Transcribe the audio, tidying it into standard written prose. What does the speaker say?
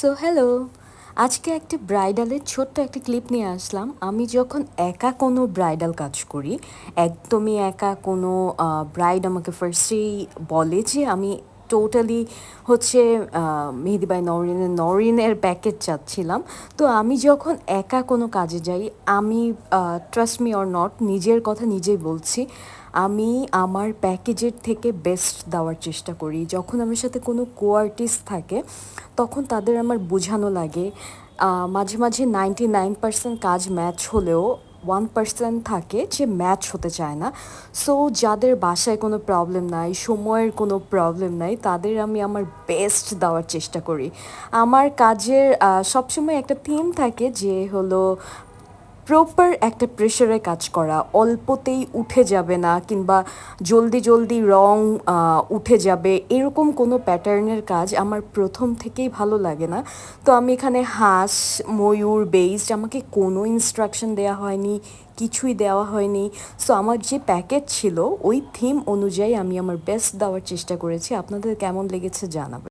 So hello, আজকে একটা ব্রাইডালের ছোট্ট একটা ক্লিপ নিয়ে আসলাম। আমি যখন একা কোনো ব্রাইডাল কাজ করি, একদমই একা কোনো ব্রাইড আমাকে ফার্স্টেই বলে যে আমি টোটালি হচ্ছে মেহেদি বাই নরিনের প্যাকেজ চাচ্ছিলাম। তো আমি যখন একা কোনো কাজে যাই, আমি ট্রাস্ট মি অর নট নিজের কথা নিজেই বলছি, আমি আমার প্যাকেজের থেকে বেস্ট দেওয়ার চেষ্টা করি। যখন আমার সাথে কোনো কো আর্টিস্ট থাকে তখন তাদের আমার বোঝানো লাগে। মাঝে মাঝে 99% কাজ ম্যাচ হলেও 1% থাকে যে ম্যাচ হতে চায় না। সো যাদের বাসায় কোনো প্রবলেম নাই, সময়ের কোনো প্রবলেম নাই, তাদের আমি আমার বেস্ট দেওয়ার চেষ্টা করি। আমার কাজের সবসময় একটা থিম থাকে যে হলো প্রপার একটা প্রেশারে কাজ করা, অল্পতেই উঠে যাবে না কিংবা জলদি জলদি রং উঠে যাবে এরকম কোনো প্যাটার্নের কাজ আমার প্রথম থেকেই ভালো লাগে না। তো আমি এখানে হাঁস, ময়ূর বেসড, আমাকে কোনো ইনস্ট্রাকশন দেওয়া হয়নি, কিছুই দেওয়া হয়নি। সো আমার যে প্যাকেজ ছিল ওই থিম অনুযায়ী আমি আমার বেস্ট দেওয়ার চেষ্টা করেছি। আপনাদের কেমন লেগেছে জানাবেন।